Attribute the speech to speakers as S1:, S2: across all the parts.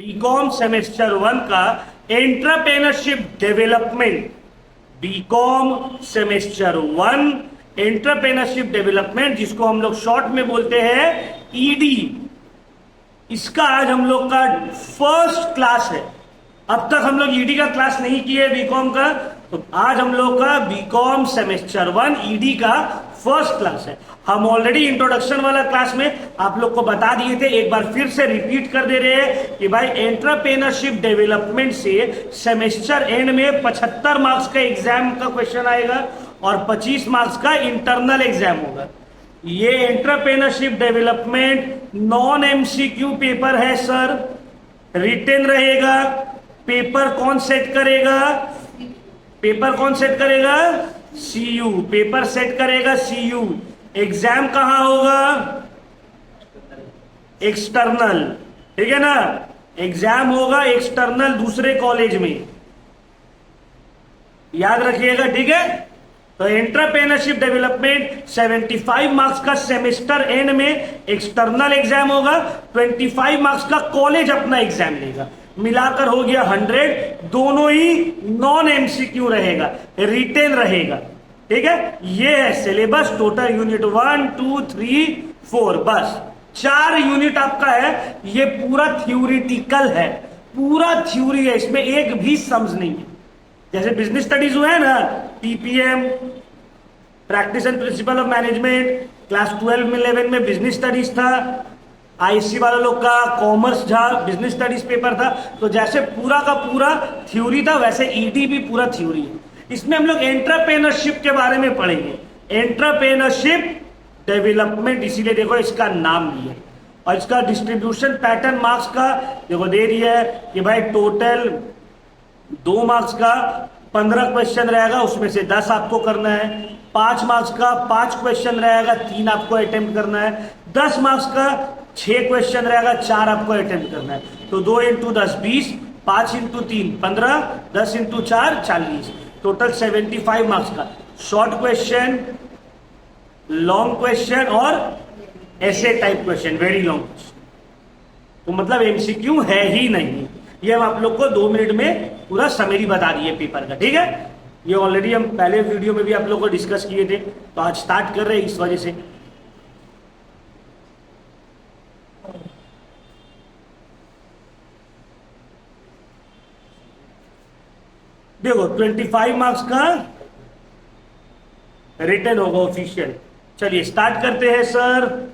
S1: BCom semester 1 का entrepreneurship development, BCom semester 1 entrepreneurship development, जिसको हम लोग शॉर्ट में बोलते हैं ईडी। इसका आज हम लोग का फर्स्ट क्लास है। अब तक हम लोग ईडी का क्लास नहीं किए बीकॉम का, तो आज हम लोग का बीकॉम सेमेस्टर 1 ईडी का फर्स्ट क्लास है। हम ऑलरेडी इंट्रोडक्शन वाला क्लास में आप लोग को बता दिए थे, एक बार फिर से रिपीट कर दे रहे हैं कि भाई एंटरप्रेन्योरशिप डेवलपमेंट से सेमेस्टर एंड में 75 मार्क्स का एग्जाम का क्वेश्चन आएगा और 25 मार्क्स का इंटरनल एग्जाम होगा। ये entrepreneurship development non MCQ paper है सर, रिटन रहेगा। पेपर कौन सेट करेगा? पेपर कौन सेट करेगा? सीयू। पेपर सेट करेगा सीयू। एग्जाम कहां होगा? एक्सटर्नल, ठीक है ना। एग्जाम होगा एक्सटर्नल दूसरे कॉलेज में, याद रखिएगा, ठीक है। तो एंटरप्रेन्योरशिप डेवलपमेंट 75 मार्क्स का सेमेस्टर एंड में एक्सटर्नल एग्जाम होगा, 25 मार्क्स का कॉलेज अपना एग्जाम लेगा, मिलाकर हो गया 100। दोनों ही नॉन एमसीक्यू रहेगा, रिटेन रहेगा, ठीक है। ये है सिलेबस। टोटल यूनिट 1 2 3 4, बस 4 यूनिट आपका है। ये पूरा थ्योरिटिकल है, पूरा थ्योरी है, इसमें एक भी समझ नहीं है। जैसे बिजनेस स्टडीज हुआ है ना, TPM, practice and principle of management, class 12 में 11 में बिजनेस स्टडीज था। आईसी वाला लोग का कॉमर्स था, बिजनेस स्टडीज पेपर था। तो जैसे पूरा का पूरा थ्योरी था, वैसे ईडी भी पूरा थ्योरी है। इसमें हम लोग एंटरप्रेन्योरशिप के बारे में पढ़ेंगे, एंटरप्रेन्योरशिप डेवलपमेंट, इसीलिए देखो इसका नाम भी है। और इसका डिस्ट्रीब्यूशन पैटर्न मार्क्स का देखो दे दिया है कि भाई टोटल 2 मार्क्स का 15 क्वेश्चन रहेगा, उसमें से 10 आपको करना है। 5 मार्क्स का 5 क्वेश्चन रहेगा, 3 आपको अटेम्प्ट करना है। 10 मार्क्स का 6 क्वेश्चन रहेगा, 4 आपको अटेम्प्ट करना है। तो 2 × 10 20, 5 × 3 15, 10 × 4 40, टोटल 75 मार्क्स का शॉर्ट क्वेश्चन, लॉन्ग क्वेश्चन और ऐसे type question, very long question. तो मतलब एमसीक्यू है ही नहीं। ये हम आप लोग को 2 मिनट में पूरा समरी बता दिए पेपर का, ठीक है। ये ऑलरेडी हम पहले वीडियो में भी आप लोग को डिस्कस किए थे, तो आज स्टार्ट कर रहे हैं इस वजह से। देखो 25 मार्क्स का रिटन होगा ऑफिशियल। चलिए स्टार्ट करते हैं सर।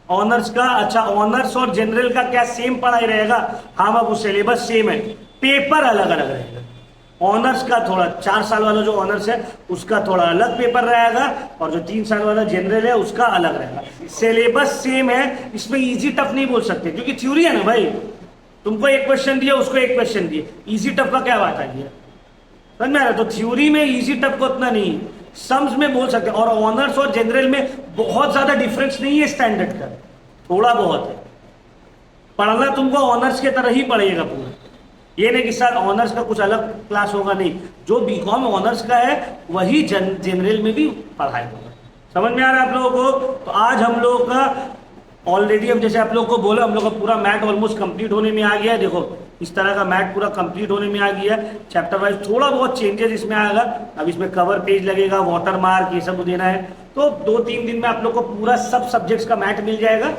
S1: ऑनर्स का, अच्छा ऑनर्स और जनरल का क्या सेम पढ़ाई रहेगा? हाँ बाबू, सिलेबस सेम है, पेपर अलग अलग रहेगा। ऑनर्स का थोड़ा 4 साल वाला जो ऑनर्स है उसका थोड़ा अलग पेपर रहेगा, और जो 3 साल वाला जनरल है उसका अलग रहेगा। सिलेबस सेम है, इसमें इजी टफ नहीं बोल सकते क्योंकि थ्योरी है ना भाई। तुमको एक क्वेश्चन दिया, उसको एक क्वेश्चन दिए, इजी टफ का क्या बात आ गया? समझ में आ रहा? तो थ्योरी में इजी टफ को उतना नहीं, सम्स में बोल सकते। और ऑनर्स और जनरल में बहुत ज्यादा डिफरेंस नहीं है स्टैंडर्ड का, थोड़ा बहुत है। पढ़ना तुमको ऑनर्स के तरह ही पड़ेगा पूरा। ये नहीं कि सर ऑनर्स का कुछ अलग क्लास होगा, नहीं। जो बीकॉम ऑनर्स का है वही जनरल में भी पढ़ाई होगा। समझ में आ रहा है आप लोगों को? तो आज हम लोगों का ऑलरेडी, हम जैसे आप लोग को बोला, हम लोग का पूरा मैथ ऑलमोस्ट कंप्लीट होने में आ गया। देखो इस तरह का मैथ पूरा कंप्लीट होने में आ गया। चैप्टर वाइज थोड़ा बहुत चेंजेस इसमें आएगा। अब इसमें कवर पेज लगेगा, वाटर मार्क, ये सब देना है। तो 2-3 दिन में आप लोग को पूरा सब सब्जेक्ट्स का मैथ मिल जाएगा,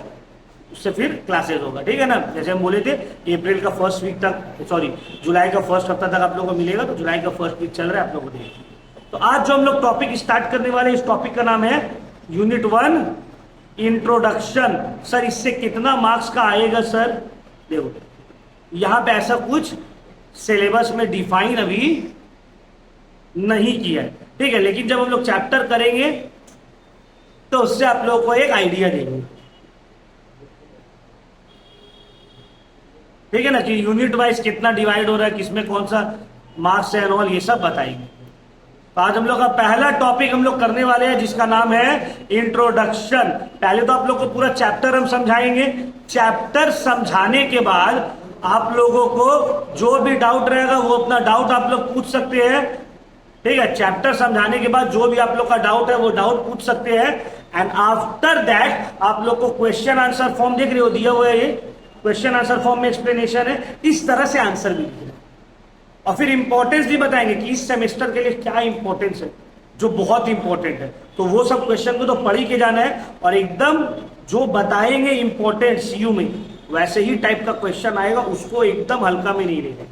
S1: उससे फिर क्लासेस होगा, ठीक है ना। जैसे हम बोले थे अप्रैल का फर्स्ट वीक तक, सॉरी जुलाई का फर्स्ट हफ्ता तक आप लोगों को मिलेगा। तो जुलाई का फर्स्ट वीक चल रहा है आप लोगों को देखिए। तो आज जो हम लोग टॉपिक स्टार्ट करने वाले हैं, इस टॉपिक का नाम है यूनिट 1 इंट्रोडक्शन। सर इससे कितना मार्क्स का आएगा सर? देखो यहां पे ऐसा कुछ सिलेबस में डिफाइन अभी नहीं किया है, ठीक है। लेकिन जब हम लोग चैप्टर करेंगे तो उससे आप लोगों को एक आइडिया देंगे, ठीक है ना, कि यूनिट वाइज कितना डिवाइड हो रहा है, किसमें कौन सा मार्क्स है एंड ऑल, ये सब बताएंगे। तो आज हम लोग का पहला टॉपिक हम लोग करने वाले हैं जिसका नाम है इंट्रोडक्शन। पहले तो आप लोग को पूरा चैप्टर हम समझाएंगे। चैप्टर समझाने के बाद आप लोगों को जो भी डाउट रहेगा वो अपना डाउट आप लोग पूछ सकते हैं, ठीक है। चैप्टर समझाने के बाद जो भी आप लोग का डाउट है वो डाउट पूछ सकते हैं। एंड आफ्टर दैट आप लोग को क्वेश्चन आंसर फॉर्म देख रहे हो दिया हुआ है, ये क्वेश्चन आंसर फॉर्म में एक्सप्लेनेशन है, इस तरह से आंसर भी लिखना और फिर इंपॉर्टेंस भी बताएंगे कि इस सेमेस्टर के लिए क्या इंपॉर्टेंस है, जो बहुत इंपॉर्टेंट है। तो वो सब क्वेश्चन को तो पढ़ ही के जाना है और एकदम जो बताएंगे इंपॉर्टेंट सीयू में वैसे ही टाइप का क्वेश्चन आएगा, उसको एकदम हल्का में नहीं लेंगे।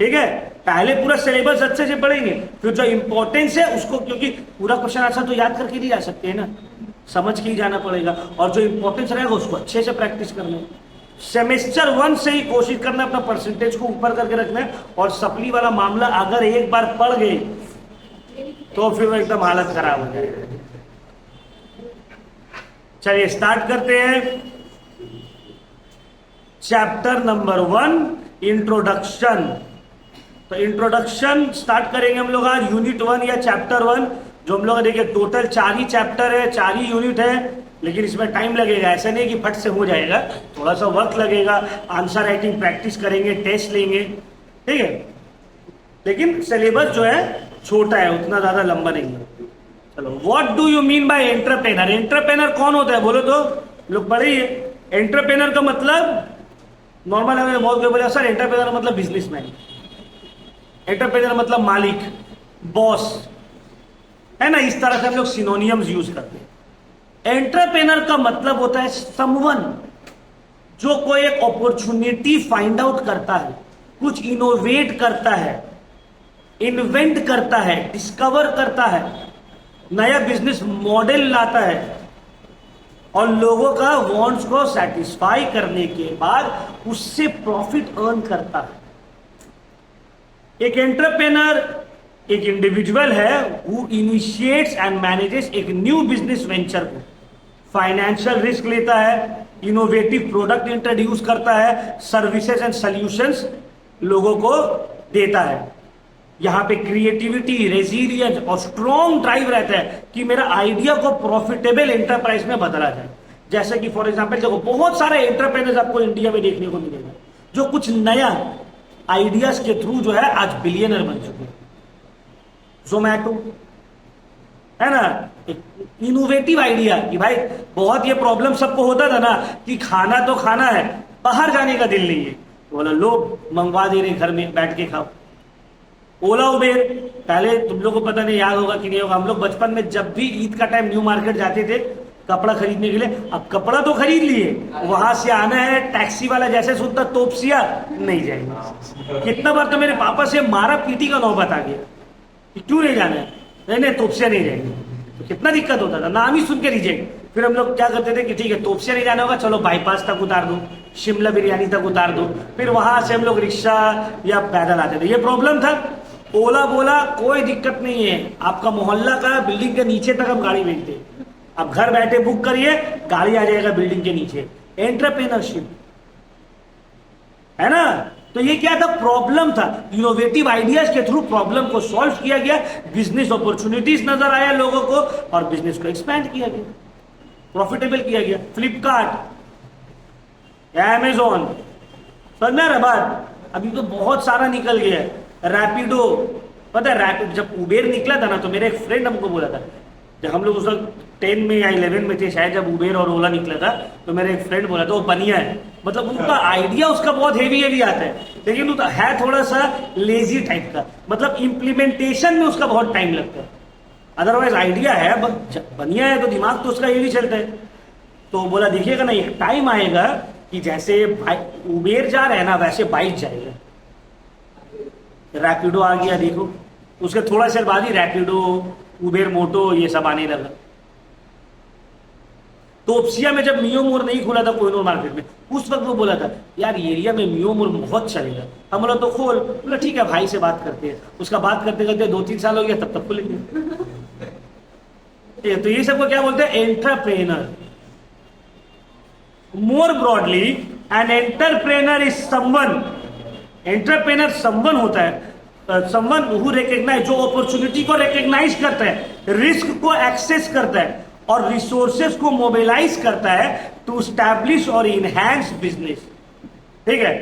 S1: ठीक है, पहले पूरा सिलेबस अच्छे से पढ़ेंगे, फिर जो इंपॉर्टेंस है उसको, क्योंकि पूरा क्वेश्चन आंसर तो याद करके नहीं जा सकते हैं ना, समझ के ही जाना पड़ेगा और जो इंपॉर्टेंस रहेगा उसको अच्छे से प्रैक्टिस करना है। सेमेस्टर 1 से ही कोशिश करना अपना परसेंटेज को ऊपर करके रखना है और सप्ली वाला मामला अगर एक बार पढ़ गए तो फिर एकदम हालत खराब हो जाएगी। चलिए स्टार्ट करते हैं। Chapter number 1 introduction. तो इंट्रोडक्शन स्टार्ट करेंगे हम लोग आज यूनिट 1 या चैप्टर 1, जो हम लोग देखिए टोटल 4 ही चैप्टर है, 4 ही यूनिट है, लेकिन इसमें टाइम लगेगा, ऐसा नहीं कि फट से हो जाएगा, थोड़ा सा वक्त लगेगा। आंसर राइटिंग प्रैक्टिस करेंगे, टेस्ट लेंगे, ठीक है, लेकिन सिलेबस जो है छोटा है, उतना ज्यादा लंबा नहीं है। चलो, what do you mean by entrepreneur? Entrepreneur कौन होता है बोलो तो, लोग पढ़िए। एंटरप्रेनर का मतलब नॉर्मल है, बहुत कोई बोले सर एंटरप्रेनर मतलब बिजनेसमैन, एंटरप्रेनर मतलब मालिक, बॉस, है ना, इस तरह से हम लोग सिनोनियम्स यूज करते हैं। एंटरप्रेनर का मतलब होता है समवन जो कोई एक अपॉर्चुनिटी फाइंड आउट करता है, कुछ इनोवेट करता है, इन्वेंट करता है, डिस्कवर करता है, नया बिजनेस मॉडल लाता है और लोगों का वांट्स को सेटिस्फाई करने के बाद उससे प्रॉफिट अर्न करता है। एक एंटरप्रेनर एक इंडिविजुअल है हु इनिशिएट्स एंड मैनेजेस एक न्यू बिजनेस वेंचर को, फाइनेंशियल रिस्क लेता है, इनोवेटिव प्रोडक्ट इंट्रोड्यूस करता है, सर्विसेज एंड सॉल्यूशंस लोगों को देता है। यहां पे क्रिएटिविटी, रेजिलियंस और स्ट्रॉन्ग ड्राइव रहता है कि मेरा आइडिया को प्रॉफिटेबल एंटरप्राइज में बदला जाए। जैसे कि फॉर एग्जांपल देखो, बहुत सारे एंटरप्रेन्योर्स आपको इंडिया में देखने को मिलेगा जो कुछ नया आइडियाज के थ्रू जो है आज बिलियनर बन चुके हैं। जोमैटो है ना, एक इनोवेटिव आइडिया कि भाई बहुत ये प्रॉब्लम सबको होता था ना कि खाना तो खाना है, बाहर जाने का दिल नहीं है, बोला लो मंगवा दे रहे घर में बैठ के खाओ। ओला उबेर, पहले तुम लोग को पता नहीं याद होगा कि नहीं होगा, हम लोग बचपन में जब भी ईद का टाइम न्यू मार्केट जाते थे कपड़ा खरीदने के लिए, अब कपड़ा तो खरीद लिए, वहां से आना है, टैक्सी वाला जैसे सुनता तोपसिया नहीं जाएंगे। कितना बार तो मेरे पापा से मारा पीटी का नौबत आ गया कि क्यों नहीं जाना है, नहीं तोपसिया नहीं जाएंगे, तो कितना दिक्कत होता था, नाम ही सुन के रिजेक्ट। फिर हम लोग क्या करते थे कि ठीक है तोपसिया नहीं जाना होगा, चलो बाईपास तक उतार दो, शिमला बिरयानी तक उतार दो, फिर वहां से हम लोग रिक्शा या पैदल आते थे। ये प्रॉब्लम था। ओला बोला कोई दिक्कत नहीं है, आपका मोहल्ला का बिल्डिंग के नीचे तक हम गाड़ी भेजते, अब घर बैठे बुक करिए, गाड़ी आ जाएगा बिल्डिंग के नीचे। एंटरप्रेन्योरशिप है ना, तो ये क्या था, प्रॉब्लम था, इनोवेटिव आइडियाज के थ्रू प्रॉब्लम को सॉल्व किया गया, बिजनेस अपॉर्चुनिटीज नजर आया लोगों को और बिजनेस को एक्सपैंड किया गया, प्रॉफिटेबल किया गया। फ्लिपकार्ट, अमेजोन, समझ में आ रहा बात, अभी तो बहुत सारा निकल गया है। रैपिडो, पता है रैपिड जब उबेर निकला था ना, तो मेरे एक फ्रेंड हमको बोला था, जब हम लोग उस वक्त 10 में या 11 में थे शायद, जब उबेर और ओला निकला था, तो मेरे एक फ्रेंड बोला था वो बनिया है, मतलब उनका आइडिया उसका बहुत हेवी आता है, लेकिन वो है थोड़ा सा लेजी टाइप का, मतलब इंप्लीमेंटेशन में उसका बहुत टाइम लगता है। अदरवाइज आइडिया है, बनिया है तो दिमाग तो उसका हेवी चलता है। तो बोला देखिएगा ना, एक टाइम आएगा कि जैसे उबेर जा रहा है ना, वैसे बाइक जाएगा। रैपिडो आ गया देखो, उसके थोड़ा देर बाद ही रैपिडो, उबेर मोटो ये सब आने लगा। तोपसिया में जब मियो मोर नहीं खुला था कोहिनूर मार्केट में, उस वक्त वो बोला था यार एरिया में मियो मोर बहुत चलेगा, हम बोला तो खोल, बोला ठीक है भाई से बात करते हैं। उसका बात करते करते 2-3 साल हो गया, तब तक खुलेंगे। तो ये सबको क्या बोलते हैं, entrepreneur. More broadly an entrepreneur is someone, entrepreneur someone होता है, समवन हु रिकॉग्नाइज, जो अपॉर्चुनिटी को रिकॉग्नाइज करता है, रिस्क को एक्सेस करता है और रिसोर्सेज को मोबिलाइज करता है टू स्टैब्लिश और इनहैंस बिजनेस। ठीक है,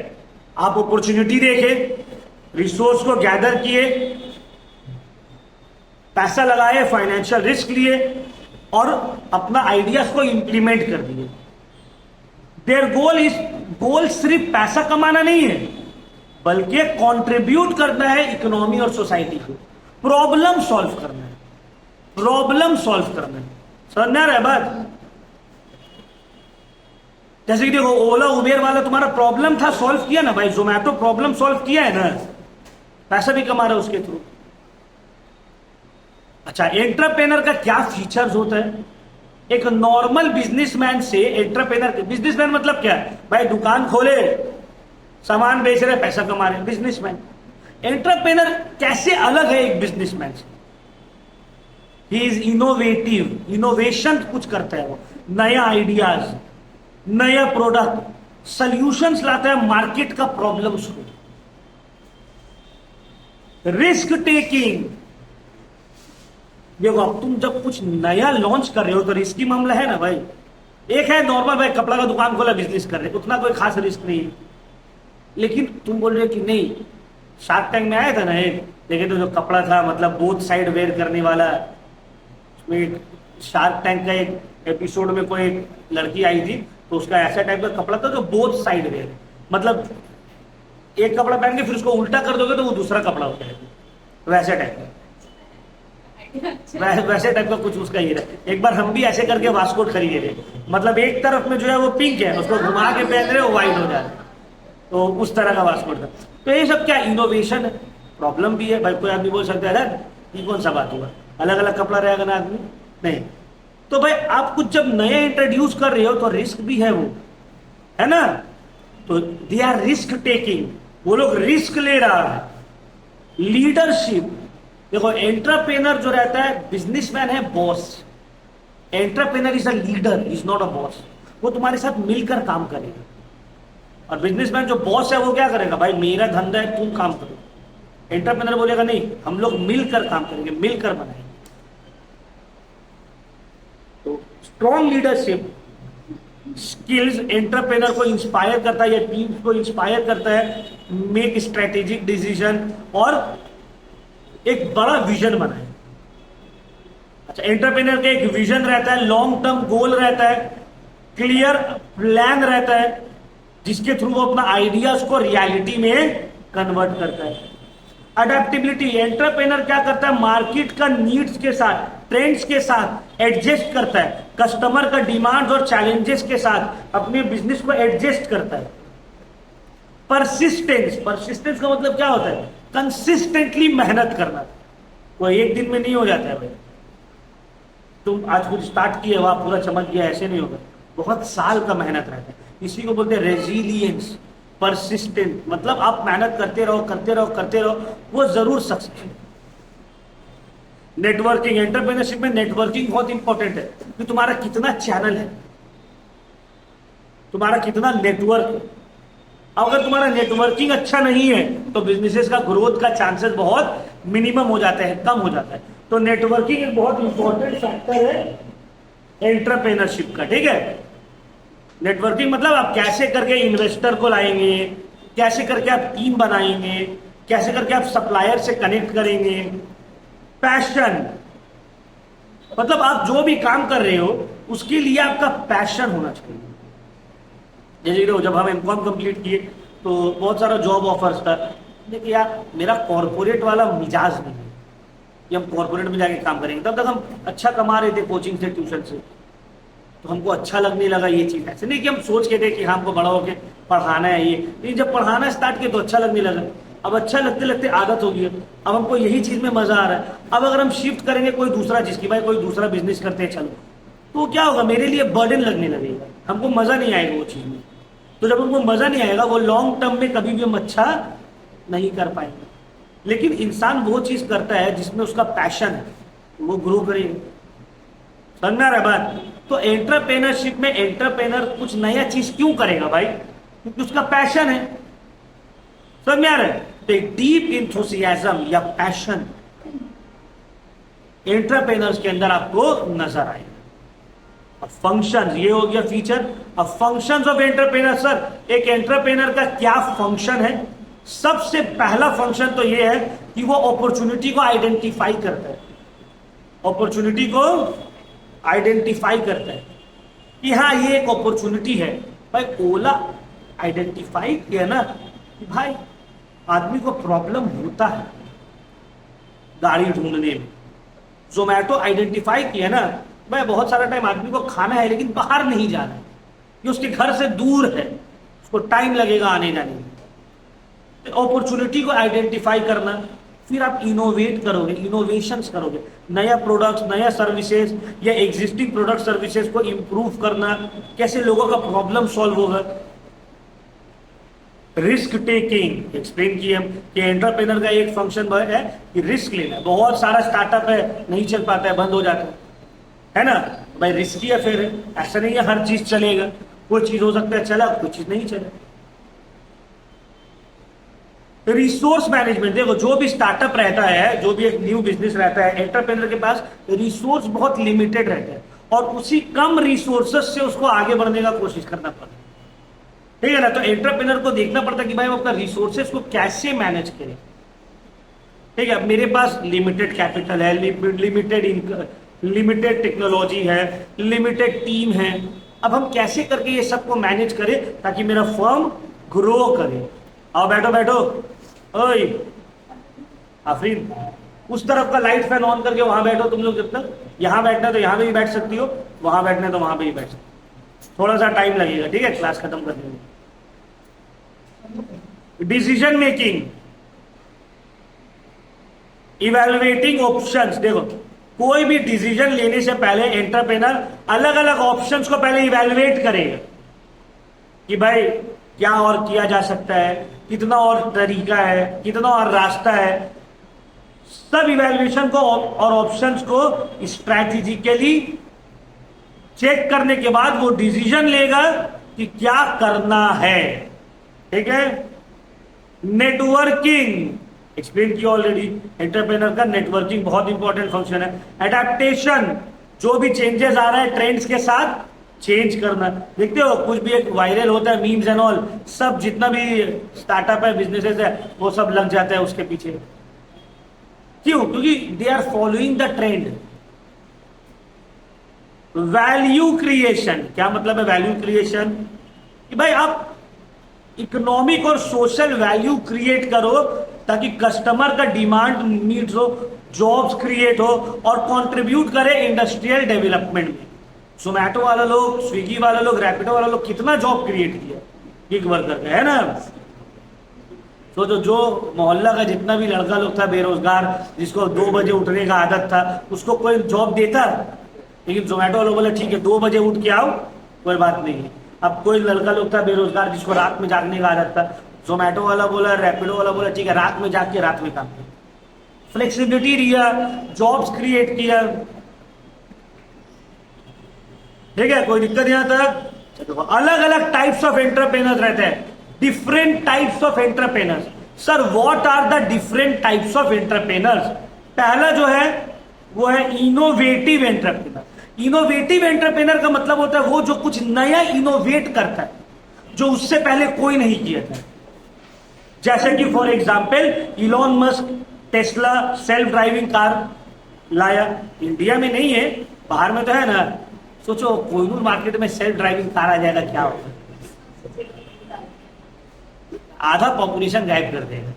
S1: आप अपॉर्चुनिटी देखे, रिसोर्स को गैदर किए, पैसा लगाए, फाइनेंशियल रिस्क लिए और अपना आइडियाज को इंप्लीमेंट कर दिए। देयर गोल इज गोल सिर्फ पैसा कमाना नहीं है, बल्कि कंट्रीब्यूट करना है इकोनॉमी और सोसाइटी को, प्रॉब्लम सॉल्व करना है, प्रॉब्लम सॉल्व करना है। समझ में आ रहा है बात? जैसे कि देखो, ओला उबेर वाला तुम्हारा प्रॉब्लम था, सॉल्व किया ना भाई। जोमैटो प्रॉब्लम सॉल्व किया है ना, पैसा भी कमा रहा है उसके थ्रू। अच्छा, एंटरप्रेनर का क्या फीचर्स होता है? एक नॉर्मल बिजनेसमैन से एंटरप्रेनर, बिजनेसमैन मतलब क्या है भाई? दुकान खोले, सामान बेच रहे, पैसा कमा रहे, बिजनेसमैन। एंटरप्रेनर कैसे अलग है एक बिजनेसमैन से? ही इज इनोवेटिव, इनोवेशन कुछ करता है वो, नया आइडियाज, नया प्रोडक्ट, सॉल्यूशंस लाता है मार्केट का प्रॉब्लम्स को। रिस्क टेकिंग, देखो अब तुम जब कुछ नया लॉन्च कर रहे हो तो रिस्की मामला है ना भाई। एक है नॉर्मल भाई कपड़ा का दुकान खोला, बिजनेस कर रहे, उतना कोई खास रिस्क नहीं है। लेकिन तुम बोल रहे हो कि नहीं, शार्क टैंक में आया था ना एक, देखे तो जो कपड़ा था, मतलब बोथ साइड वेयर करने वाला, उसमें शार्क टैंक का एक एपिसोड में कोई एक लड़की आई थी, तो उसका ऐसा टाइप का कपड़ा था जो बोथ साइड वेयर, मतलब एक कपड़ा पहन के फिर उसको उल्टा कर दोगे तो वो दूसरा कपड़ा हो जाएगा, वैसे टाइप का, वैसे टाइप का कुछ उसका ही रहा। एक बार हम भी ऐसे करके वास्कोट खरीदे थे, मतलब एक तरफ में जो है वो पिंक है, उसको घुमा के पहन रहे वो व्हाइट हो जा रहा है, तो उस तरह का वास्कोट था। तो ये सब क्या इनोवेशन है, प्रॉब्लम भी है भाई। कोई आदमी बोल सकता है ये कौन सा बात हुआ, अलग अलग कपड़ा रहेगा ना आदमी, नहीं। तो भाई आप कुछ जब नए इंट्रोड्यूस कर रहे हो तो रिस्क भी है, वो है ना। तो दे आर रिस्क टेकिंग, वो लोग रिस्क ले रहा है। लीडरशिप, देखो एंटरप्रेनर जो रहता है, बिजनेसमैन है boss, entrepreneur is a leader, is not a boss. वो तुम्हारे साथ मिलकर काम करेगा। और बिजनेसमैन जो बॉस है वो क्या करेगा भाई, मेरा धंधा है, तुम काम करो। एंटरप्रेनर बोलेगा नहीं, हम लोग मिलकर काम करेंगे, मिलकर बनाएंगे। तो स्ट्रॉन्ग लीडरशिप स्किल्स एंटरप्रेनर को इंस्पायर करता है या टीम्स को इंस्पायर करता है, मेक स्ट्रेटेजिक डिसीजन और एक बड़ा विजन बनाए। अच्छा, एंटरप्रेनर का एक विजन रहता है, लॉन्ग टर्म गोल रहता है, क्लियर प्लान रहता है, जिसके थ्रू वो अपना आइडियाज को रियलिटी में कन्वर्ट करता है। अडेप्टेबिलिटी, एंटरप्रेनर क्या करता है, मार्केट का नीड्स के साथ, ट्रेंड्स के साथ एडजस्ट करता है, कस्टमर का डिमांड्स और चैलेंजेस के साथ अपने बिजनेस को एडजस्ट करता है। परसिस्टेंस, परसिस्टेंस का मतलब क्या होता है, कंसिस्टेंटली मेहनत करना, वो एक दिन में नहीं हो जाता है भाई। तुम आज कुछ स्टार्ट किए, वहां पूरा चमक गया, ऐसे नहीं होगा, बहुत साल का मेहनत रहता है। इसी को बोलते हैं रेजिलियंस, परसिस्टेंट, मतलब आप मेहनत करते रहो करते रहो करते रहो, वो जरूर सक्सेस। नेटवर्किंग, एंटरप्रेन्योरशिप में नेटवर्किंग बहुत इंपॉर्टेंट है कि तुम्हारा कितना चैनल है, तुम्हारा कितना नेटवर्क है। अगर तुम्हारा नेटवर्किंग अच्छा नहीं है तो बिजनेसेस का ग्रोथ का चांसेस बहुत मिनिमम हो जाता है, कम हो जाता है। तो नेटवर्किंग एक बहुत इंपॉर्टेंट फैक्टर है एंटरप्रेन्योरशिप का, ठीक है। नेटवर्किंग मतलब आप कैसे करके इन्वेस्टर को लाएंगे, कैसे करके आप टीम बनाएंगे, कैसे करके आप सप्लायर से कनेक्ट करेंगे। पैशन, मतलब आप जो भी काम कर रहे हो उसके लिए आपका पैशन होना चाहिए। जैसे जब हम एमकॉम कंप्लीट किए तो बहुत सारा जॉब ऑफर्स था, देखिए यार मेरा कॉर्पोरेट वाला मिजाज नहीं है कि हम कॉर्पोरेट में जाके काम करेंगे। तब तक हम अच्छा कमा रहे थे कोचिंग से, ट्यूशन से, तो हमको अच्छा लगने लगा ये चीज। ऐसे नहीं कि हम सोच के थे कि हमको बड़ा होके पढ़ाना है ये, लेकिन जब पढ़ाना स्टार्ट किया तो अच्छा लगने लगा। अब अच्छा लगते लगते आदत हो गई है, अब हमको यही चीज में मजा आ रहा है। अब अगर हम शिफ्ट करेंगे कोई दूसरा चीज की, भाई कोई दूसरा बिजनेस करते हैं चलो, तो क्या होगा, मेरे लिए बर्डन लगने लगेगा, हमको मजा नहीं आएगा वो चीज में। तो जब हमको मजा नहीं आएगा, वो लॉन्ग टर्म में कभी भी हम अच्छा नहीं कर पाएंगे। लेकिन इंसान वो चीज करता है जिसमें उसका पैशन है, वो ग्रो करेगा। समझना रहा बात? तो एंटरप्रेन्योरशिप में एंटरप्रेनर कुछ नया चीज क्यों करेगा भाई, क्योंकि उसका पैशन है। समझ में आ रहा है? तो एक डीप इंथुसियाज्म या पैशन एंटरप्रेनर्स के अंदर आपको नजर आएगा। और फंक्शन, ये हो गया फीचर। अब फंक्शंस ऑफ एंटरप्रेनर, सर एक एंटरप्रेनर का क्या फंक्शन है? सबसे पहला फंक्शन तो ये है कि वो अपॉर्चुनिटी को आइडेंटिफाई करता है, अपॉर्चुनिटी को आइडेंटिफाई करता है कि हाँ ये एक अपॉर्चुनिटी है। भाई ओला आइडेंटिफाई किया ना कि भाई आदमी को प्रॉब्लम होता है गाड़ी ढूंढने में, जोमैटो आइडेंटिफाई किया ना भाई बहुत सारा टाइम आदमी को खाना है लेकिन बाहर नहीं जाना है, ये उसके घर से दूर है, उसको टाइम लगेगा आने जाने में, तो अपॉर्चुनिटी को आइडेंटिफाई करना, फिर आप इनोवेट करोगे, इनोवेशंस करोगे, नया प्रोडक्ट्स, नया सर्विसेज या एग्जिस्टिंग प्रोडक्ट सर्विसेज को इंप्रूव करना, कैसे लोगों का प्रॉब्लम सॉल्व होगा। रिस्क टेकिंग एक्सप्लेन किए हम कि एंटरप्रेनर का एक फंक्शन है कि रिस्क लेना। बहुत सारा स्टार्टअप है नहीं चल पाता है, बंद हो जाता है ना भाई, रिस्की है। फिर ऐसा नहीं है हर चीज चलेगा, कोई चीज हो सकता है चला, कोई चीज नहीं चला। रिसोर्स मैनेजमेंट, देखो जो भी स्टार्टअप रहता है, जो भी एक न्यू बिजनेस रहता है, एंटरप्रेनर के पास रिसोर्स बहुत लिमिटेड रहता है और उसी कम रिसोर्सेस से उसको आगे बढ़ने का कोशिश करना पड़ता है, ठीक है ना। तो एंटरप्रेनर को देखना पड़ता है कि भाई वो अपना रिसोर्सेस को कैसे मैनेज करे, ठीक है। मेरे पास लिमिटेड कैपिटल है, लिमिटेड टेक्नोलॉजी है, लिमिटेड टीम है, अब हम कैसे करके ये सबको मैनेज करें ताकि मेरा फर्म ग्रो करे। आओ बैठो बैठो, ओए आफरीन, उस तरफ का लाइट फैन ऑन करके वहां बैठो तुम लोग। जब तक यहां बैठना है तो यहां पे भी बैठ सकती हो, वहां बैठना है तो वहां पे भी बैठ सकती हो, थोड़ा सा टाइम लगेगा, ठीक है, क्लास खत्म करने में। डिसीजन मेकिंग, इवैल्यूएटिंग ऑप्शंस, देखो कोई भी डिसीजन लेने से पहले एंटरप्रेनर अलग अलग ऑप्शंस को पहले इवैल्यूएट करेगा कि भाई क्या और किया जा सकता है, कितना और तरीका है, कितना और रास्ता है। सब इवैल्यूएशन को और ऑप्शंस को स्ट्रैटेजिकली चेक करने के बाद वो डिसीजन लेगा कि क्या करना है, ठीक है। नेटवर्किंग एक्सप्लेन किया ऑलरेडी, एंटरप्रेनर का नेटवर्किंग बहुत इंपॉर्टेंट फंक्शन है। एडेप्टेशन, जो भी चेंजेस आ रहा है ट्रेंड्स के साथ चेंज करना। देखते हो कुछ भी एक वायरल होता है, मीम्स एंड ऑल, सब जितना भी स्टार्टअप है, बिजनेसेस है, वो सब लग जाता है उसके पीछे। क्यों? क्योंकि they are following the trend. Value creation, क्या मतलब है वैल्यू क्रिएशन? कि भाई आप इकोनॉमिक और सोशल वैल्यू क्रिएट करो ताकि कस्टमर का डिमांड नीड्स हो, जॉब्स क्रिएट हो और कंट्रीब्यूट करे इंडस्ट्रियल डेवलपमेंट में। जोमैटो वाला लोग, स्विगी वाला लोग, रैपिडो वाला लोग कितना जॉब क्रिएट किया गिग वर्कर का, है ना। तो जो मोहल्ला का जितना भी लड़का लोग था बेरोजगार, जिसको 2 बजे उठने का आदत था, उसको कोई जॉब देता, लेकिन जोमैटो वालों बोले ठीक है 2 बजे उठ के आओ, कोई बात नहीं है। अब कोई लड़का लोग था बेरोजगार जिसको रात में जागने का आदत था, जोमैटो वाला बोला, रैपिडो वाला बोला ठीक है रात में जाग के रात में काम करो, फ्लेक्सिबिलिटी दिया, जॉब्स क्रिएट किया, ठीक है, कोई दिक्कत नहीं आता। अलग अलग टाइप्स ऑफ एंटरप्रेनर्स रहते हैं, different types of entrepreneurs. Sir what are the different types of entrepreneurs? पहला जो है वो है इनोवेटिव एंटरप्रेनर। इनोवेटिव एंटरप्रेनर का मतलब होता है वो जो कुछ नया इनोवेट करता है जो उससे पहले कोई नहीं किया था। जैसे कि for example Elon Musk Tesla self driving car लाया, इंडिया में नहीं है, बाहर में तो है ना। सोचो कोहिनूर मार्केट में सेल्फ ड्राइविंग कार आ जाएगा, क्या होगा? आधा पॉपुलेशन गायब कर देगा।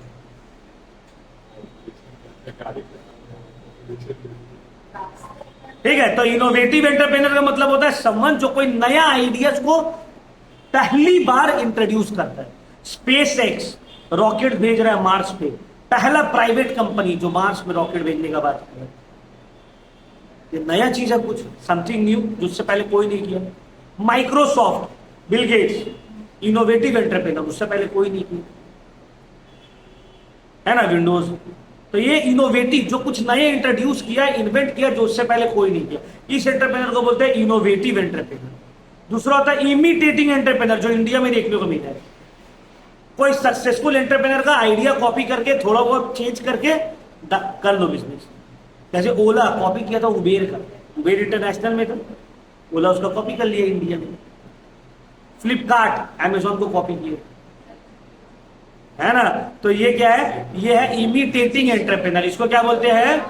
S1: ठीक है, तो इनोवेटिव एंटरप्रेनर का मतलब होता है समवन जो कोई नया आइडियाज को पहली बार इंट्रोड्यूस करता है। स्पेस एक्स रॉकेट भेज रहा है मार्स पे, पहला प्राइवेट कंपनी जो मार्स में रॉकेट भेजने का बात कर रहा है। ये नया चीज है, कुछ समथिंग न्यू जो उससे पहले कोई नहीं किया। Microsoft Bill Gates innovative entrepreneur, उससे पहले कोई नहीं किया, है ना। विंडोज, तो ये इनोवेटिव जो कुछ नए इंट्रोड्यूस किया, इन्वेंट किया जो उससे पहले कोई नहीं किया, इस एंटरप्रेनर को बोलते हैं इनोवेटिव एंटरप्रेनर। दूसरा होता है इमिटेटिंग एंटरप्रेनर, जो इंडिया में देखने को मिला है। कोई सक्सेसफुल एंटरप्रेनर का आइडिया कॉपी करके थोड़ा बहुत चेंज करके कर लो बिजनेस। जैसे ओला कॉपी किया था उबेर का, उबेर इंटरनेशनल में था, ओला उसका कॉपी कर लिया इंडिया में। फ्लिपकार्ट अमेजोन को कॉपी किया, है ना। तो ये क्या है? ये है इमिटेटिंग एंटरप्रेनर। इसको क्या बोलते हैं?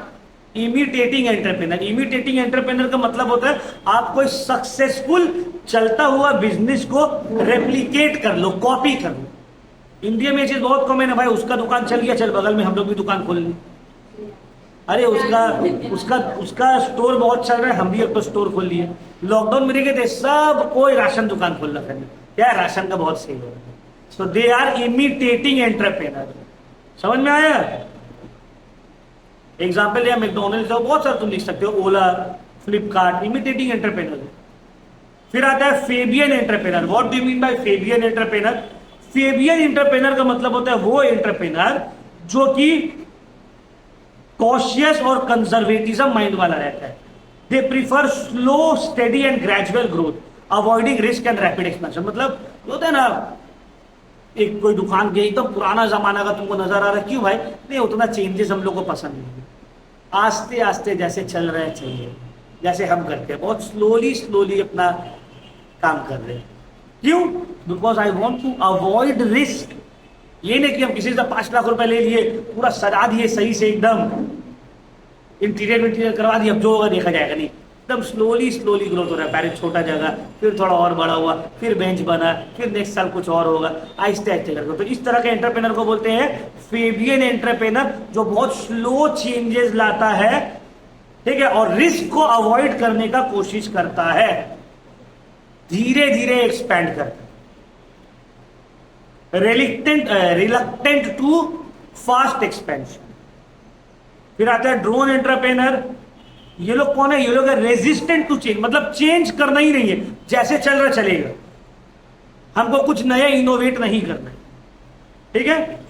S1: Imitating entrepreneur. इमिटेटिंग एंटरप्रेनर का मतलब होता है आप कोई सक्सेसफुल चलता हुआ बिजनेस को रेप्लिकेट कर लो, कॉपी कर लो। इंडिया में ये चीज बहुत कॉमन है भाई, उसका दुकान चल गया, चल बगल में हम लोग भी दुकान खोल लें। अरे उसका उसका उसका स्टोर बहुत चल रहा है, हम भी एक तो स्टोर खोल लिए। लॉकडाउन में देखे थे सब कोई राशन दुकान खोल रखा है, क्या राशन का बहुत सेल हो रहा है। सो दे आर इमिटेटिंग एंटरप्रेनर। समझ में आया? एग्जाम्पल या मैकडोनल्ड्स हो, बहुत सारा तुम लिख सकते हो, ओला, फ्लिपकार्ट, इमिटेटिंग एंटरप्रेनर। फिर आता है Fabian entrepreneur. What do you mean by Fabian entrepreneur? Fabian entrepreneur का मतलब होता है वो एंटरप्रेनर जो कि कॉशियस और कंजर्वेटिज्म माइंड वाला रहता है। They prefer slow, steady and gradual growth, avoiding risk and rapid expansion. मतलब होता है ना, एक कोई दुकान गई तो पुराना जमाना का तुमको नजर आ रहा है, क्यों भाई? नहीं, उतना चेंजेस हम लोग को पसंद नहीं। आस्ते आस्ते जैसे चल रहे हैं चलिए, जैसे हम करते हैं, बहुत स्लोली स्लोली अपना काम कर रहे हैं। क्यों? Because I want to avoid risk. ये नहीं कि हम किसी से 5 लाख रुपए ले लिए, पूरा सजा दिए सही से, एकदम इंटीरियर करवा दिए, अब जो होगा देखा जाएगा। नहीं, एकदम स्लोली स्लोली ग्रोथ हो रहा है। पहले छोटा जगह, फिर थोड़ा और बड़ा हुआ, फिर बेंच बना, फिर नेक्स्ट साल कुछ और होगा, आहिस्ते आहिस्ते करके। तो इस तरह के एंटरप्रेनर को बोलते हैं फेबियन एंटरप्रेनर, जो बहुत स्लो चेंजेस लाता है, ठीक है, और रिस्क को अवॉइड करने का कोशिश करता है, धीरे धीरे एक्सपैंड करता है। Reluctant to fast expansion. फिर आता है ड्रोन एंटरप्रेनर। ये लोग कौन है? ये लोग है रेजिस्टेंट टू चेंज, मतलब चेंज करना ही नहीं है, जैसे चल रहा चलेगा, हमको कुछ नया इनोवेट नहीं करना है, ठीक है।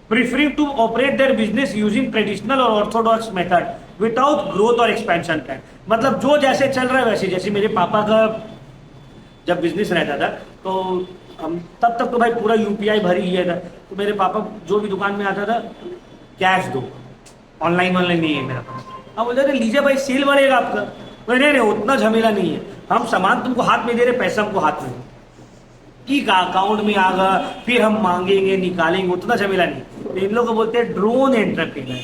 S1: Preferring to operate their business using traditional और ऑर्थोडॉक्स मेथड विदाउट ग्रोथ और एक्सपेंशन प्लान। मतलब जो जैसे चल रहा है वैसे। जैसे मेरे पापा का जब बिजनेस रहता था तो हम तब तक तो भाई पूरा यूपीआई भर ही था। तो मेरे पापा जो भी दुकान में आता था, कैश दो, ऑनलाइन नहीं है मेरा पास। हम बोलते थे लीजिए भाई, सेल बढ़ेगा आपका। नहीं नहीं, उतना झमेला नहीं है, हम सामान तुमको हाथ में दे रहे, पैसा हमको हाथ में ठीक अकाउंट में आ गया, फिर हम मांगेंगे निकालेंगे, उतना झमेला नहीं। तो इन लोगों को बोलते हैं ड्रोन एंटरप्रेनर,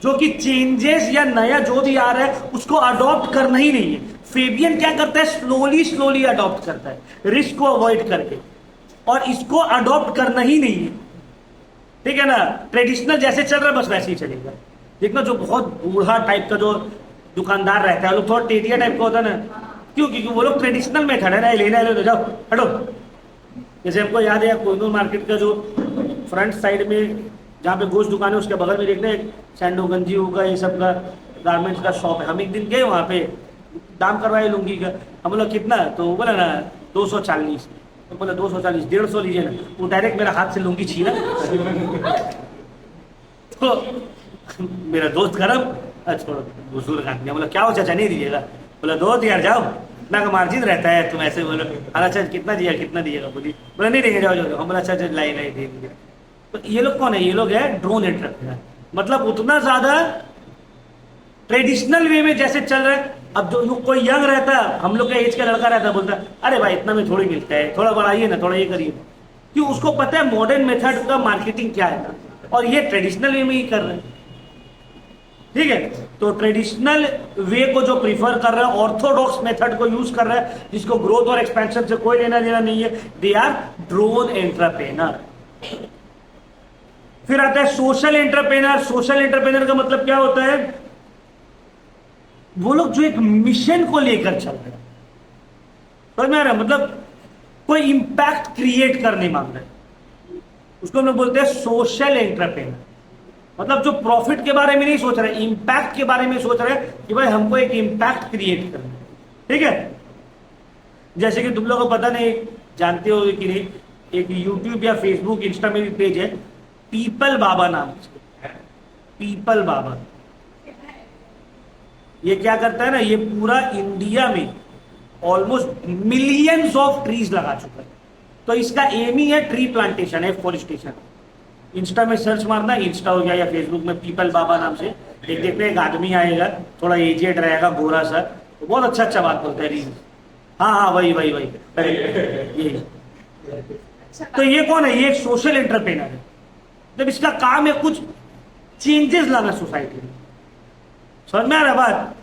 S1: जो कि चेंजेस या नया जो भी आ रहा है उसको अडॉप्ट करना ही नहीं है। फेबियन क्या करता है? स्लोली स्लोली अडॉप्ट करता है, रिस्क को अवॉइड करके, और इसको अडॉप्ट करना ही नहीं है, ठीक है ना। ट्रेडिशनल जैसे चल रहा है बस वैसे ही चलेगा। देखना, जो बहुत बूढ़ा टाइप का जो दुकानदार रहता है, लोग थोड़ा टेटिया टाइप का होता है ना, क्यों? क्योंकि वो लोग ट्रेडिशनल में खड़े ना, लेना है, ले जाओ, हटो। जैसे हमको याद है कोहिनूर मार्केट का जो फ्रंट साइड में जहाँ पे गोश्त दुकान है, उसके बगल में देखते हैं सैंडो गंजी होगा, ये सब का गारमेंट्स का शॉप है। हम एक दिन गए वहाँ पे, दाम करवाए लुंगी का। हम बोला कितना? तो बोला ना 240। तो बोला 240, 150 लीजिए ना। वो डायरेक्ट मेरा हाथ से लुंगी छीना। तो मेरा दोस्त गरम, छोड़ो, बुजुर्ग आदमी, बोला क्या हो चाचा नहीं दीजिएगा? बोला दो यार, जाओ, इतना का मार्जिन रहता है, तुम ऐसे बोलो। अच्छा कितना दिया, कितना दिएगा? बोली, बोला नहीं देंगे, जाओ जाओ। हम बोला अच्छा लाई दे दीजिए। तो ये लोग कौन है? ये लोग है ड्रोन एंटरप्रेन्योर। मतलब उतना ज्यादा ट्रेडिशनल वे में जैसे चल रहा है। अब जो कोई यंग रहता है, हम लोग का एज का लड़का रहता है, बोलता है अरे भाई इतना में थोड़ी मिलता है, थोड़ा बढ़ाइए ना, थोड़ा ये करिए। क्यों? उसको पता है मॉडर्न मेथड का मार्केटिंग क्या है, और ये ट्रेडिशनल वे में ही कर रहे हैं, ठीक है। तो ट्रेडिशनल वे को जो प्रीफर कर रहा है, ऑर्थोडॉक्स मेथड को यूज कर रहा है, जिसको ग्रोथ और एक्सपेंशन से कोई लेना देना नहीं है, दे आर ड्रोन एंटरप्रेनर। फिर आता है सोशल एंटरप्रेनर। सोशल एंटरप्रेनर का मतलब क्या होता है? वो लोग जो एक मिशन को लेकर चल रहे हैं, समझ में आ रहा है? मतलब कोई इंपैक्ट क्रिएट करने मांग रहे हैं, उसको हम लोग बोलते हैं सोशल एंटरप्रेनर। मतलब जो प्रॉफिट के बारे में नहीं सोच रहे, इंपैक्ट के बारे में सोच रहे कि भाई हमको एक इंपैक्ट क्रिएट करना है, ठीक है। जैसे कि तुम लोगों को पता नहीं, जानते हो कि नहीं, एक यूट्यूब या फेसबुक इंस्टा में भी पेज है पीपल बाबा नाम से। पीपल बाबा ये क्या करता है ना, ये पूरा इंडिया में ऑलमोस्ट मिलियंस ऑफ ट्रीज लगा चुका है। तो इसका एम ही है ट्री प्लांटेशन, एफॉरेस्टेशन। इंस्टा में सर्च मारना, इंस्टा हो गया या फेसबुक में पीपल बाबा नाम से, एक देखते एक आदमी आएगा, थोड़ा एजेड रहेगा, गोरा सा, तो बहुत अच्छा अच्छा बात बोलता है, रील। हाँ वही ये। तो ये कौन है? ये एक सोशल एंटरप्रेनर है। जब इसका काम है कुछ चेंजेस लाना सोसाइटी में। समझ में आ रहा बात?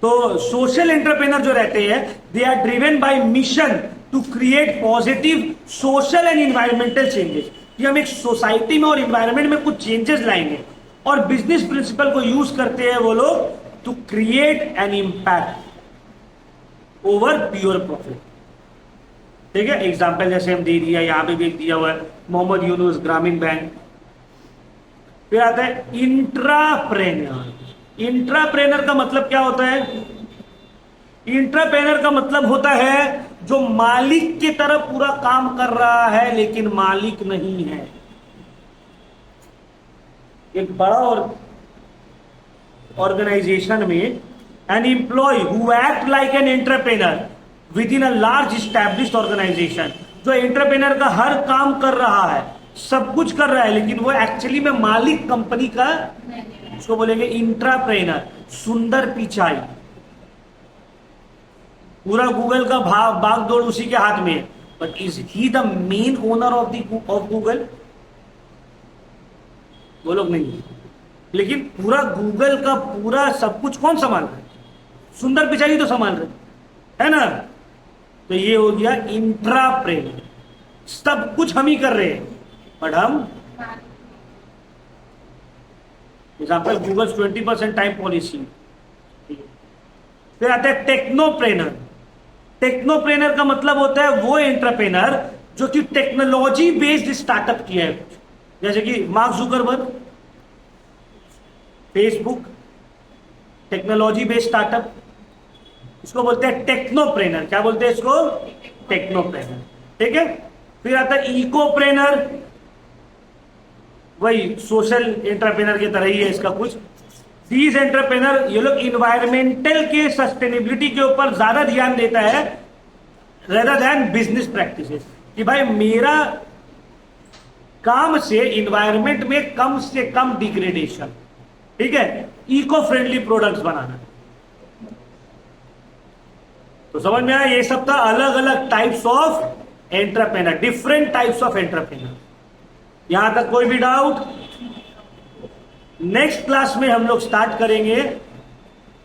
S1: तो सोशल एंटरप्रेनर जो रहते हैं, they are driven by mission to create positive social and environmental changes, कि हम एक सोसाइटी में और इन्वायरमेंट में कुछ चेंजेस लाएंगे, और बिजनेस प्रिंसिपल को यूज करते हैं वो लोग to create an impact over pure profit. ठीक है, एग्जाम्पल जैसे हम दे दिया, यहां पे भी एक दिया हुआ है, मोहम्मद यूनुस, ग्रामीण बैंक। फिर आता है इंट्राप्रेन्योर। इंट्राप्रेनर का मतलब क्या होता है? इंट्राप्रेनर का मतलब होता है जो मालिक की तरह पूरा काम कर रहा है लेकिन मालिक नहीं है। एक बड़ा और ऑर्गेनाइजेशन में an employee who act like an entrepreneur within a large established organization, जो एंटरप्रेनर का हर काम कर रहा है, सब कुछ कर रहा है, लेकिन वो एक्चुअली में मालिक कंपनी का, उसको बोलेंगे इंट्राप्रेनर। सुंदर पिचाई, पूरा गूगल का भाग दौड़ उसी के हाथ में है, but is he the main owner of Google? वो लोग नहीं, लेकिन पूरा गूगल का पूरा सब कुछ कौन संभाल रहा है? सुंदर पिचाई तो संभाल रहे है ना। तो ये हो गया इंट्राप्रेनर, सब कुछ हम ही कर रहे हैं, बट हम एग्जाम्पल गूगल 20% टाइम पॉलिसी। फिर आता है टेक्नोप्रेनर। टेक्नोप्रेनर का मतलब होता है वो एंटरप्रेनर जो कि टेक्नोलॉजी बेस्ड स्टार्टअप किया है, जैसे कि mark Zuckerberg, Facebook, technology based startup, इसको बोलते हैं टेक्नोप्रेनर। क्या बोलते हैं इसको? टेक्नोप्रेनर। ठीक है, फिर आता है इकोप्रेनर, वही सोशल एंटरप्रेनर की तरह ही है इसका कुछ। दीज एंटरप्रेनर, ये लोग इन्वायरमेंटल के सस्टेनेबिलिटी के ऊपर ज्यादा ध्यान देता है रेदर देन बिजनेस प्रैक्टिसेस, कि भाई मेरा काम से इन्वायरमेंट में कम से कम डिग्रेडेशन, ठीक है, इको फ्रेंडली प्रोडक्ट्स बनाना। तो समझ में आया? ये सब था अलग अलग types of entrepreneur, different types of entrepreneur. यहां तक कोई भी डाउट? नेक्स्ट क्लास में हम लोग स्टार्ट करेंगे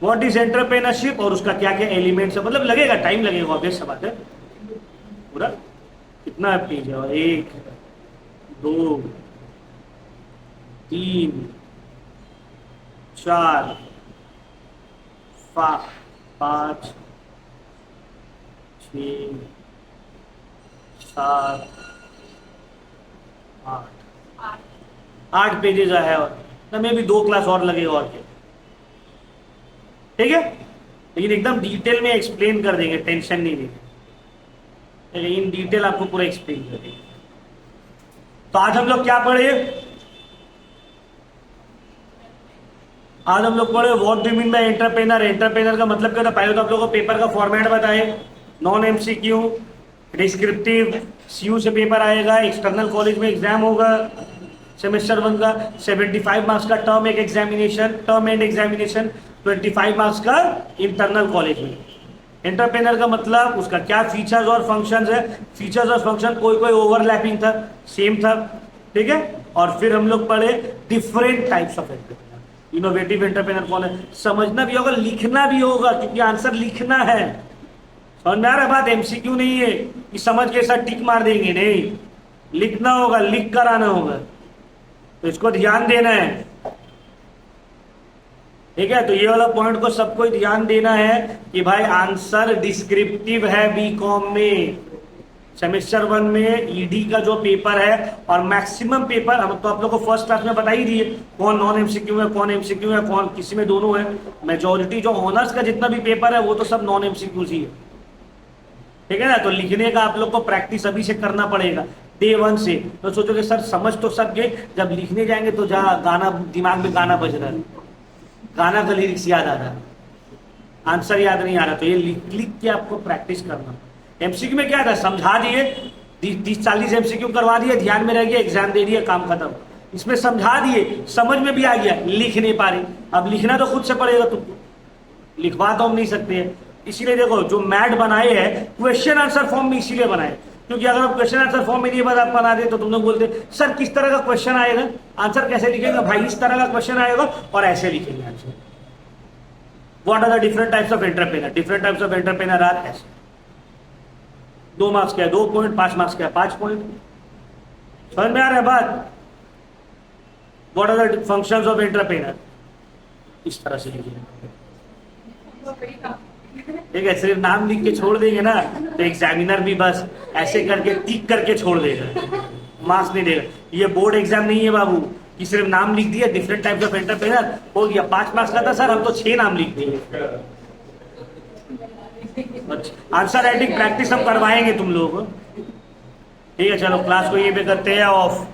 S1: व्हाट इज एंटरप्रेनरशिप और उसका क्या क्या एलिमेंट्स है। मतलब लगेगा, टाइम लगेगा, ऑब्वियस सा बात है। पूरा कितना पेज है? 1 2 3 4 5 6 7 8 पेजेस है, और में भी 2 क्लास और लगेगा और क्या। ठीक है, लेकिन एकदम डिटेल में एक्सप्लेन कर देंगे, टेंशन नहीं लेंगे, इन डिटेल आपको पूरा एक्सप्लेन कर देंगे। तो आज हम लोग क्या पढ़े? आज हम लोग पढ़े what do mean by entrepreneur. Entrepreneur का मतलब क्या था? पहले तो आप लोगों को पेपर का फॉर्मेट बताए, नॉन एमसीक्यू, डिस्क्रिप्टिव, सीयू से पेपर आएगा, एक्सटर्नल कॉलेज में एग्जाम होगा, सेमेस्टर 1 का 75 मार्क्स का टर्म एक examination, term and examination, 25 marks का इंटरनल कॉलेज में। एंटरप्रेनर का मतलब उसका क्या फीचर्स और फंक्शंस है। फीचर्स और फंक्शन कोई कोई ओवरलैपिंग था, सेम था, ठीक है। और फिर हम लोग पढ़े different types of entrepreneur. Innovative entrepreneur कौन है, समझना भी होगा, लिखना भी होगा, क्योंकि आंसर लिखना है। समझ में आ रहा बात? एमसीक्यू नहीं है कि समझ के साथ टिक मार देंगे, नहीं, लिखना होगा, लिख कर आना होगा, तो इसको ध्यान देना है। ठीक है, तो ये वाला पॉइंट को सबको ध्यान देना है कि भाई आंसर डिस्क्रिप्टिव है बीकॉम में। सेमेस्टर 1 में ईडी का जो पेपर है और मैक्सिमम पेपर हम तो आप लोग को फर्स्ट क्लास में बता ही दिए कौन नॉन एमसीक्यू है, कौन एमसीक्यू है, कौन किसी में दोनों है। मेजोरिटी जो ऑनर्स का जितना भी पेपर है वो तो सब नॉन एमसीक्यू ही है। ठीक है ना, तो लिखने का आप लोग को प्रैक्टिस अभी से करना पड़ेगा, डे 1 से। तो सोचोगे सर समझ तो सब गए, जब लिखने जाएंगे तो जहाँ गाना दिमाग में गाना बज रहा है, गाना का लिरिक्स याद आ रहा है, आंसर याद नहीं आ रहा, तो ये लिख लिख के आपको प्रैक्टिस करना। एमसीक्यू में क्या था, समझा दिए, 30-40 एमसीक्यू करवा दिए, ध्यान में रह गया, एग्जाम दे दिया, काम खत्म। इसमें समझा दिए, समझ में भी आ गया, लिख नहीं पा रही। अब लिखना तो खुद से पड़ेगा, तुमको लिखवा तो हम नहीं सकते। इसीलिए देखो जो मैट बनाए हैं क्वेश्चन आंसर फॉर्म में इसीलिए बनाए, क्योंकि अगर आप क्वेश्चन आंसर फॉर्म में नहीं बना दे तो तुम लोग बोलते सर किस तरह का क्वेश्चन आएगा, आंसर कैसे लिखेगा? भाई इस तरह का क्वेश्चन आएगा और ऐसे लिखेंगे answer. What are the different types of entrepreneur? Different types of entrepreneur are ऐसे, 2 मार्क्स का है 2 पॉइंट, 5 मार्क्स का है 5 पॉइंट। समझ में आ रहा है बात? What are the functions of entrepreneur? इस तरह से लिखिए, ठीक है। सिर्फ नाम लिख के छोड़ देंगे ना तो एग्जामिनर भी बस ऐसे करके टिक करके छोड़ देगा, मार्क्स नहीं देगा। ये बोर्ड एग्जाम नहीं है बाबू कि सिर्फ नाम लिख दिया, डिफरेंट टाइप्स ऑफ एंटरप्रेन्योर हो गया। 5 मार्क्स का था सर, हम तो 6 नाम लिख दिए। आंसर राइटिंग प्रैक्टिस हम करवाएंगे तुम लोग, ठीक है। चलो क्लास को ये पे करते हैं ऑफ।